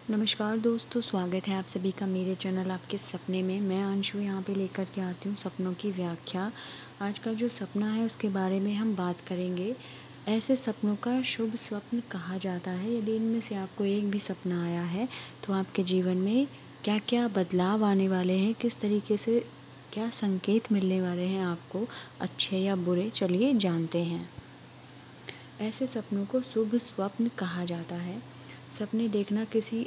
नमस्कार दोस्तों, स्वागत है आप सभी का मेरे चैनल आपके सपने में। मैं अंशु यहाँ पे लेकर के आती हूँ सपनों की व्याख्या। आज का जो सपना है उसके बारे में हम बात करेंगे। ऐसे सपनों का शुभ स्वप्न कहा जाता है। यदि इनमें से आपको एक भी सपना आया है तो आपके जीवन में क्या क्या बदलाव आने वाले हैं, किस तरीके से क्या संकेत मिलने वाले हैं आपको, अच्छे या बुरे, चलिए जानते हैं। ऐसे सपनों को शुभ स्वप्न कहा जाता है। सपने देखना किसे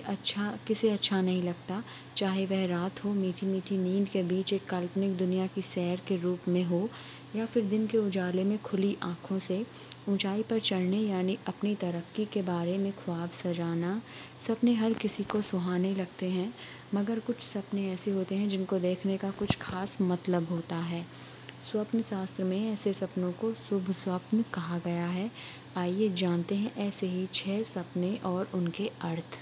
अच्छा नहीं लगता, चाहे वह रात हो, मीठी मीठी नींद के बीच एक काल्पनिक दुनिया की सैर के रूप में हो, या फिर दिन के उजाले में खुली आँखों से ऊंचाई पर चढ़ने यानी अपनी तरक्की के बारे में ख्वाब सजाना। सपने हर किसी को सुहाने लगते हैं, मगर कुछ सपने ऐसे होते हैं जिनको देखने का कुछ खास मतलब होता है। स्वप्न शास्त्र में ऐसे सपनों को शुभ स्वप्न कहा गया है। आइए जानते हैं ऐसे ही 6 सपने और उनके अर्थ।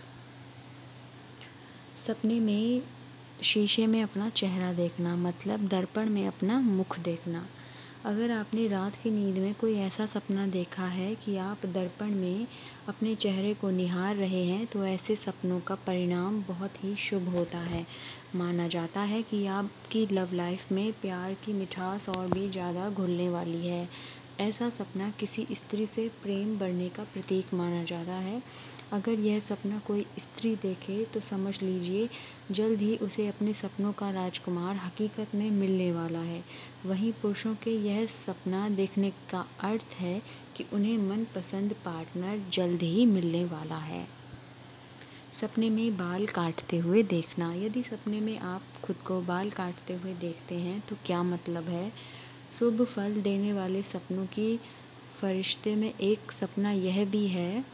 सपने में शीशे में अपना चेहरा देखना, मतलब दर्पण में अपना मुख देखना। अगर आपने रात की नींद में कोई ऐसा सपना देखा है कि आप दर्पण में अपने चेहरे को निहार रहे हैं, तो ऐसे सपनों का परिणाम बहुत ही शुभ होता है। माना जाता है कि आपकी लव लाइफ में प्यार की मिठास और भी ज़्यादा घुलने वाली है। ऐसा सपना किसी स्त्री से प्रेम बढ़ने का प्रतीक माना जाता है। अगर यह सपना कोई स्त्री देखे तो समझ लीजिए जल्द ही उसे अपने सपनों का राजकुमार हकीकत में मिलने वाला है। वहीं पुरुषों के यह सपना देखने का अर्थ है कि उन्हें मनपसंद पार्टनर जल्द ही मिलने वाला है। सपने में बाल काटते हुए देखना। यदि सपने में आप खुद को बाल काटते हुए देखते हैं तो क्या मतलब है? शुभ फल देने वाले सपनों की फरिश्ते में एक सपना यह भी है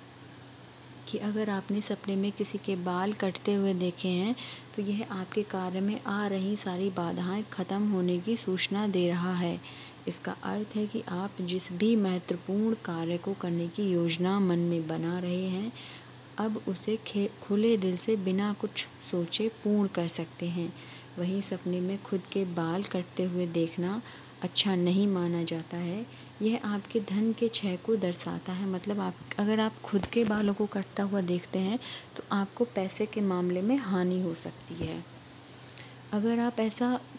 कि अगर आपने सपने में किसी के बाल कटते हुए देखे हैं तो यह आपके कार्य में आ रही सारी बाधाएं खत्म होने की सूचना दे रहा है। इसका अर्थ है कि आप जिस भी महत्वपूर्ण कार्य को करने की योजना मन में बना रहे हैं, अब उसे खुले दिल से बिना कुछ सोचे पूर्ण कर सकते हैं। वहीं सपने में खुद के बाल कटते हुए देखना अच्छा नहीं माना जाता है। यह आपके धन के क्षय को दर्शाता है। मतलब अगर आप खुद के बालों को कटता हुआ देखते हैं तो आपको पैसे के मामले में हानि हो सकती है। अगर आप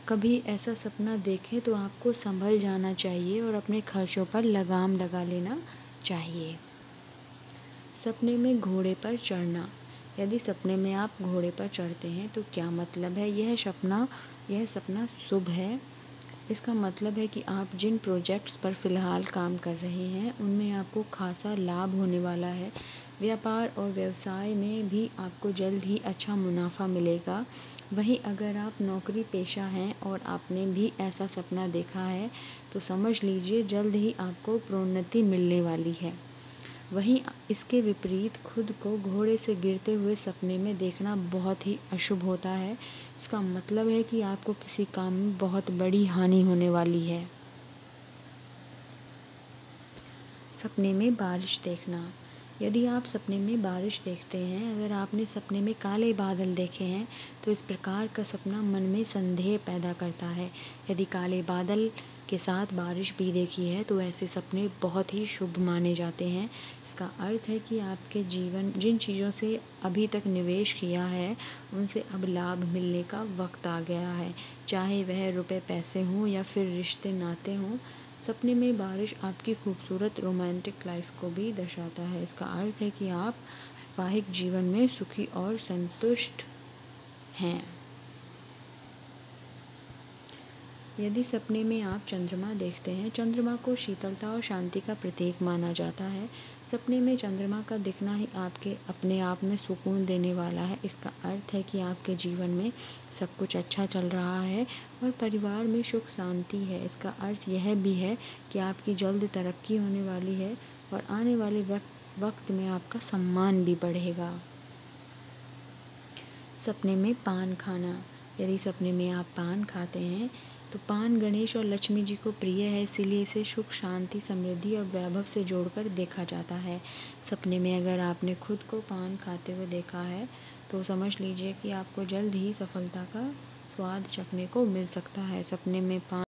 कभी ऐसा सपना देखें तो आपको संभल जाना चाहिए और अपने खर्चों पर लगाम लगा लेना चाहिए। सपने में घोड़े पर चढ़ना। यदि सपने में आप घोड़े पर चढ़ते हैं तो क्या मतलब है? यह सपना शुभ है। इसका मतलब है कि आप जिन प्रोजेक्ट्स पर फ़िलहाल काम कर रहे हैं उनमें आपको खासा लाभ होने वाला है। व्यापार और व्यवसाय में भी आपको जल्द ही अच्छा मुनाफा मिलेगा। वहीं अगर आप नौकरी पेशा हैं और आपने भी ऐसा सपना देखा है तो समझ लीजिए जल्द ही आपको प्रोन्नति मिलने वाली है। वहीं इसके विपरीत खुद को घोड़े से गिरते हुए सपने में देखना बहुत ही अशुभ होता है। इसका मतलब है कि आपको किसी काम में बहुत बड़ी हानि होने वाली है। सपने में बारिश देखना। यदि आप सपने में बारिश देखते हैं, अगर आपने सपने में काले बादल देखे हैं तो इस प्रकार का सपना मन में संदेह पैदा करता है। यदि काले बादल के साथ बारिश भी देखी है तो ऐसे सपने बहुत ही शुभ माने जाते हैं। इसका अर्थ है कि आपके जीवन जिन चीज़ों से अभी तक निवेश किया है उनसे अब लाभ मिलने का वक्त आ गया है, चाहे वह रुपए पैसे हों या फिर रिश्ते नाते हों। सपने में बारिश आपकी खूबसूरत रोमांटिक लाइफ को भी दर्शाता है। इसका अर्थ है कि आप वैवाहिक जीवन में सुखी और संतुष्ट हैं। यदि सपने में आप चंद्रमा देखते हैं, चंद्रमा को शीतलता और शांति का प्रतीक माना जाता है। सपने में चंद्रमा का दिखना ही आपके अपने आप में सुकून देने वाला है। इसका अर्थ है कि आपके जीवन में सब कुछ अच्छा चल रहा है और परिवार में सुख शांति है। इसका अर्थ यह भी है कि आपकी जल्द तरक्की होने वाली है और आने वाले वक्त में आपका सम्मान भी बढ़ेगा। सपने में पान खाना। यदि सपने में आप पान खाते हैं तो पान गणेश और लक्ष्मी जी को प्रिय है, इसीलिए इसे सुख शांति समृद्धि और वैभव से जोड़कर देखा जाता है। सपने में अगर आपने खुद को पान खाते हुए देखा है तो समझ लीजिए कि आपको जल्द ही सफलता का स्वाद चखने को मिल सकता है। सपने में पान